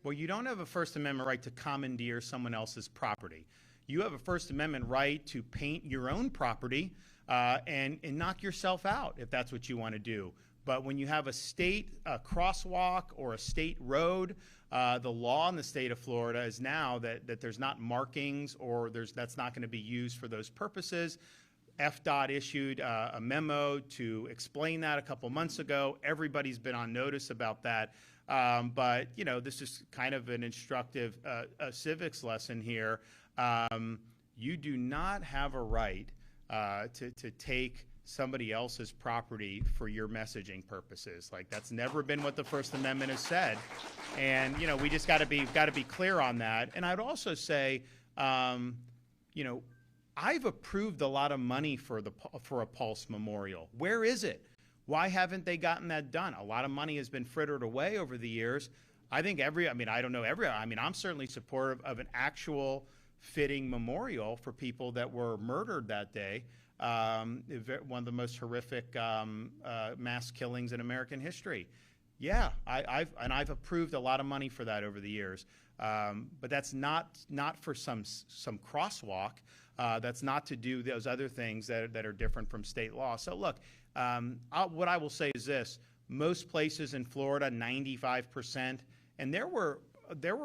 Well, you don't have a First Amendment right to commandeer someone else's property. You have a First Amendment right to paint your own property and knock yourself out if that's what you want to do. But when you have a state crosswalk or a state road, the law in the state of Florida is now that there's not markings or that's not going to be used for those purposes. FDOT issued a memo to explain that a couple months ago. Everybody's been on notice about that. But, you know, this is kind of an instructive civics lesson here. You do not have a right to take somebody else's property for your messaging purposes. Like, that's never been what the First Amendment has said. And, you know, we just got to be clear on that. And I'd also say, you know, I've approved a lot of money for a Pulse Memorial. Where is it? Why haven't they gotten that done? A lot of money has been frittered away over the years. I think I'm certainly supportive of an actual fitting memorial for people that were murdered that day. One of the most horrific mass killings in American history. Yeah, I've approved a lot of money for that over the years. But that's not for some crosswalk. That's not to do those other things that are different from state law. So look, what I will say is this: most places in Florida, 95%, and there were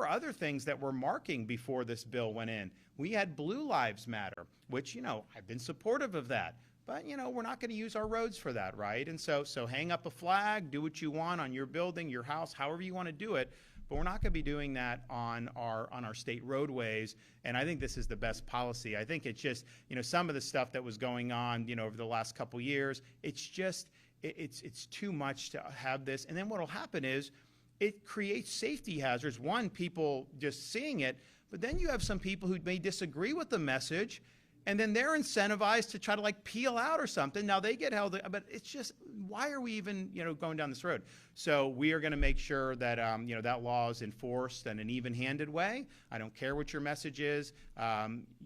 other things that were marking before this bill went in. We had Blue Lives Matter, which, you know, I've been supportive of that. But, you know, we're not going to use our roads for that, right? And so hang up a flag, do what you want on your building, your house, however you want to do it. But we're not going to be doing that on our state roadways. And I think this is the best policy. I think it's just, you know, some of the stuff that was going on, you know, over the last couple years, it's just, it's too much to have this. And then what will happen is it creates safety hazards. One, people just seeing it, but then you have some people who may disagree with the message, and then they're incentivized to try to like peel out or something. Now they get held, but it's just, why are we even, you know, going down this road? So we are going to make sure that, you know, that law is enforced in an even-handed way. I don't care what your message is.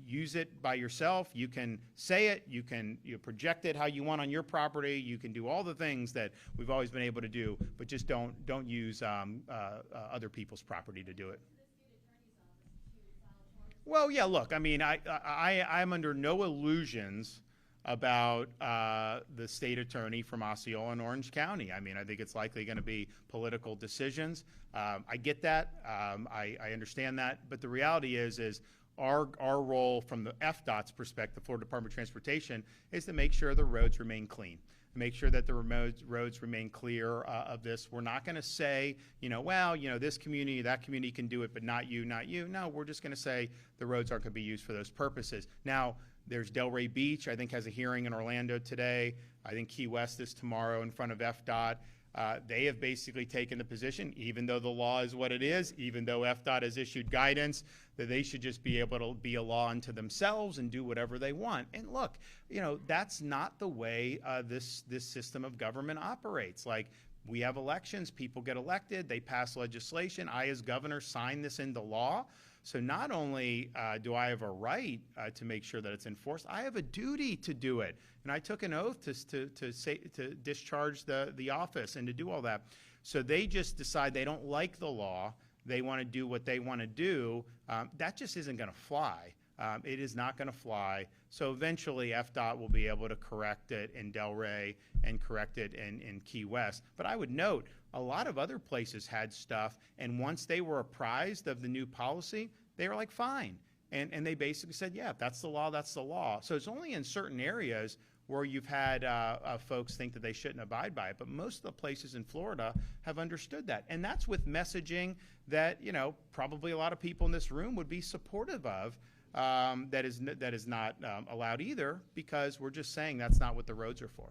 Use it by yourself. You can say it. You can project it how you want on your property. You can do all the things that we've always been able to do, but just don't use other people's property to do it. Well, yeah, look, I mean, I'm under no illusions about the state attorney from Osceola and Orange County. I mean, I think it's likely going to be political decisions. I get that. I understand that. But the reality is our role from the FDOT's perspective, Florida Department of Transportation, is to make sure the roads remain clean. Make sure that the roads remain clear of this. We're not going to say, you know, well, you know, this community, that community can do it, but not you, not you. No, we're just going to say the roads aren't going to be used for those purposes. Now, there's Delray Beach, I think, has a hearing in Orlando today. I think Key West is tomorrow in front of FDOT. They have basically taken the position, even though the law is what it is, even though FDOT has issued guidance, that they should just be able to be a law unto themselves and do whatever they want. And look, you know, that's not the way this system of government operates. Like, we have elections, people get elected, they pass legislation. I, as governor, sign this into law. So not only do I have a right to make sure that it's enforced, I have a duty to do it. And I took an oath to discharge the office and to do all that. So they just decide they don't like the law. They want to do what they want to do. That just isn't going to fly. It is not going to fly. So eventually FDOT will be able to correct it in Delray and correct it in Key West. But I would note, a lot of other places had stuff, and once they were apprised of the new policy, they were like, fine. And they basically said, yeah, if that's the law, that's the law. So it's only in certain areas where you've had folks think that they shouldn't abide by it. But most of the places in Florida have understood that. And that's with messaging that, you know, probably a lot of people in this room would be supportive of. That is not allowed either, because we're just saying that's not what the roads are for.